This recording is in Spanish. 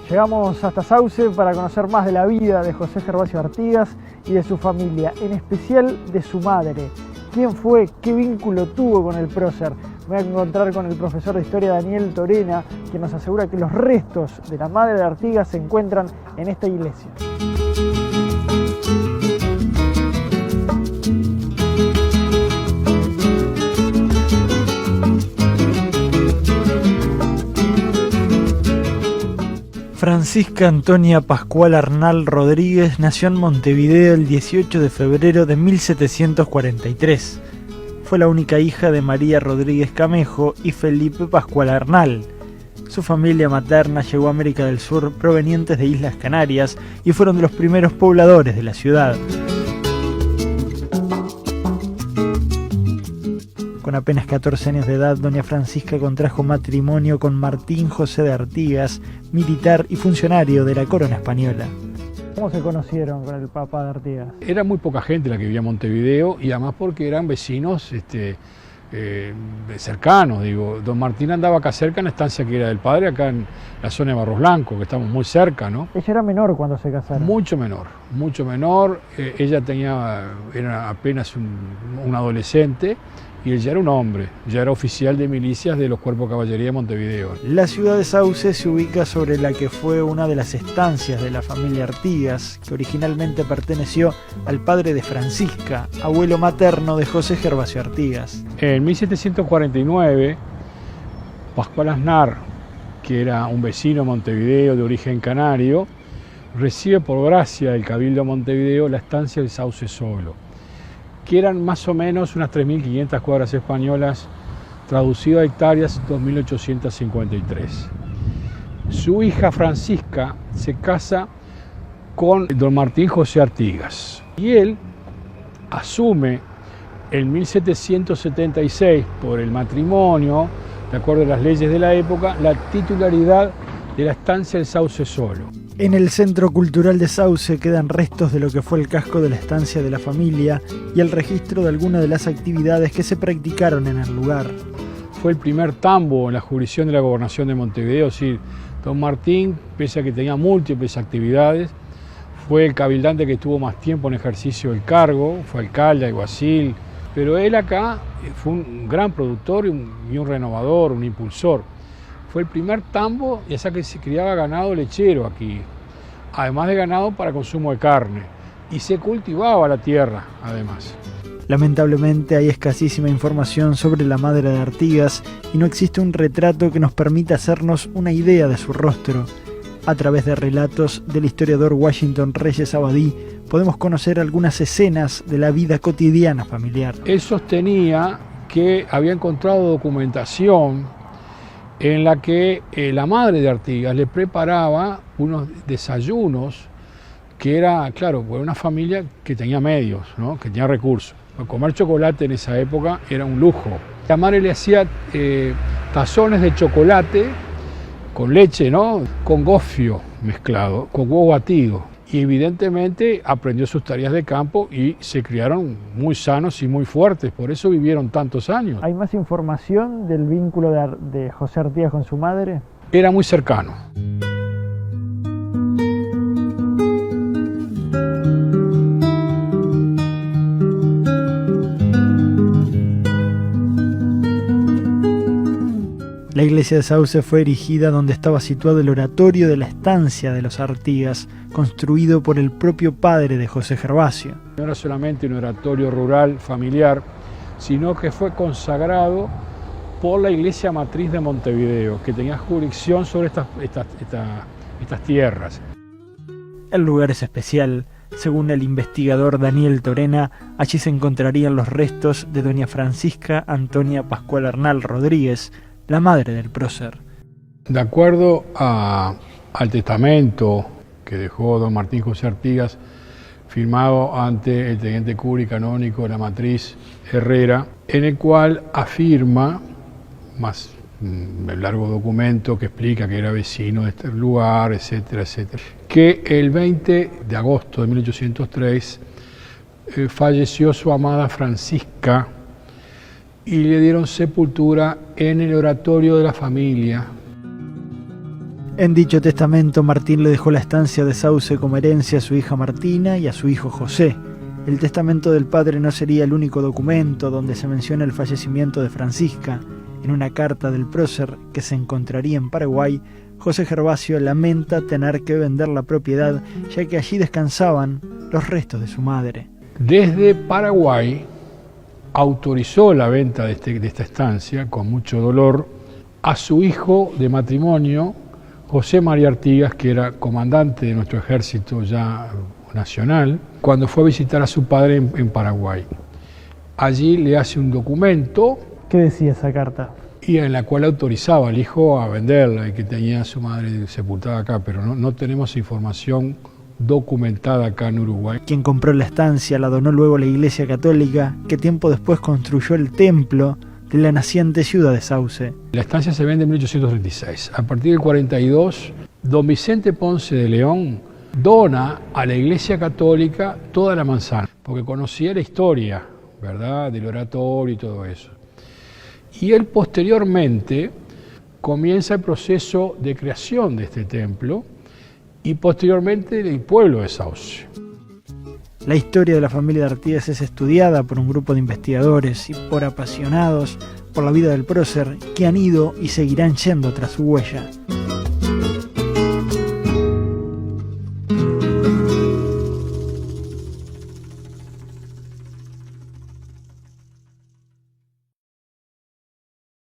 Llegamos hasta Sauce para conocer más de la vida de José Gervasio Artigas y de su familia, en especial de su madre. ¿Quién fue? ¿Qué vínculo tuvo con el prócer? Me voy a encontrar con el profesor de historia Daniel Torena, quien nos asegura que los restos de la madre de Artigas se encuentran en esta iglesia. Francisca Antonia Pascual Arnal Rodríguez nació en Montevideo el 18 de febrero de 1743. Fue la única hija de María Rodríguez Camejo y Felipe Pascual Arnal. Su familia materna llegó a América del Sur provenientes de Islas Canarias y fueron de los primeros pobladores de la ciudad. Con apenas 14 años de edad, doña Francisca contrajo matrimonio con Martín José de Artigas, militar y funcionario de la corona española. ¿Cómo se conocieron con el papá de Artigas? Era muy poca gente la que vivía en Montevideo y además porque eran vecinos cercanos. Digo, don Martín andaba acá cerca en la estancia que era del padre, acá en la zona de Barros Blancos, que estamos muy cerca, ¿no? Ella era menor cuando se casaron. Mucho menor, mucho menor. Ella era apenas un adolescente. Y él ya era un hombre, ya era oficial de milicias de los cuerpos de caballería de Montevideo. La ciudad de Sauce se ubica sobre la que fue una de las estancias de la familia Artigas, que originalmente perteneció al padre de Francisca, abuelo materno de José Gervasio Artigas. En 1749, Pascual Aznar, que era un vecino de Montevideo de origen canario, recibe por gracia del Cabildo de Montevideo la estancia del Sauce Solo, que eran más o menos unas 3.500 cuadras españolas, traducido a hectáreas 2.853. Su hija Francisca se casa con don Martín José Artigas y él asume en 1776, por el matrimonio, de acuerdo a las leyes de la época, la titularidad de la estancia del Sauce Solo. En el Centro Cultural de Sauce quedan restos de lo que fue el casco de la estancia de la familia y el registro de algunas de las actividades que se practicaron en el lugar. Fue el primer tambo en la jurisdicción de la Gobernación de Montevideo, es decir, don Martín, pese a que tenía múltiples actividades, fue el cabildante que estuvo más tiempo en ejercicio del cargo, fue alcalde, alguacil, pero él acá fue un gran productor y un renovador, un impulsor. Fue el primer tambo, ya sea que se criaba ganado lechero aquí, además de ganado para consumo de carne, y se cultivaba la tierra, además. Lamentablemente hay escasísima información sobre la madre de Artigas y no existe un retrato que nos permita hacernos una idea de su rostro. A través de relatos del historiador Washington Reyes Abadí podemos conocer algunas escenas de la vida cotidiana familiar. Él sostenía que había encontrado documentación en la que la madre de Artigas le preparaba unos desayunos que era, claro, una familia que tenía medios, ¿no? Que tenía recursos. Comer chocolate en esa época era un lujo. La madre le hacía tazones de chocolate con leche, ¿no? Con gofio mezclado, con huevo batido. Y evidentemente aprendió sus tareas de campo y se criaron muy sanos y muy fuertes, por eso vivieron tantos años. ¿Hay más información del vínculo de José Artigas con su madre? Era muy cercano. La iglesia de Sauce fue erigida donde estaba situado el oratorio de la estancia de los Artigas, construido por el propio padre de José Gervasio. No era solamente un oratorio rural familiar, sino que fue consagrado por la iglesia matriz de Montevideo, que tenía jurisdicción sobre estas tierras. El lugar es especial. Según el investigador Daniel Torena, allí se encontrarían los restos de doña Francisca Antonia Pascual Arnal Rodríguez, la madre del prócer. De acuerdo al testamento que dejó don Martín José Artigas, firmado ante el teniente cura y canónico de la matriz Herrera, en el cual afirma más un largo documento que explica que era vecino de este lugar, etcétera, etcétera. Que el 20 de agosto de 1803 falleció su amada Francisca y le dieron sepultura en el oratorio de la familia. En dicho testamento, Martín le dejó la estancia de Sauce como herencia a su hija Martina y a su hijo José. El testamento del padre no sería el único documento donde se menciona el fallecimiento de Francisca. En una carta del prócer que se encontraría en Paraguay, José Gervasio lamenta tener que vender la propiedad, ya que allí descansaban los restos de su madre. Desde Paraguay autorizó la venta de esta estancia, con mucho dolor, a su hijo de matrimonio, José María Artigas, que era comandante de nuestro ejército ya nacional, cuando fue a visitar a su padre en Paraguay. Allí le hace un documento. ¿Qué decía esa carta? Y en la cual autorizaba al hijo a venderla y que tenía a su madre sepultada acá, pero no tenemos información documentada acá en Uruguay. Quien compró la estancia la donó luego a la Iglesia Católica, que tiempo después construyó el templo de la naciente ciudad de Sauce. La estancia se vende en 1836. A partir del 42, don Vicente Ponce de León dona a la Iglesia Católica toda la manzana, porque conocía la historia, ¿verdad?, del oratorio y todo eso. Y él posteriormente comienza el proceso de creación de este templo y posteriormente del pueblo de Sauce. La historia de la familia de Artigas es estudiada por un grupo de investigadores y por apasionados por la vida del prócer que han ido y seguirán yendo tras su huella.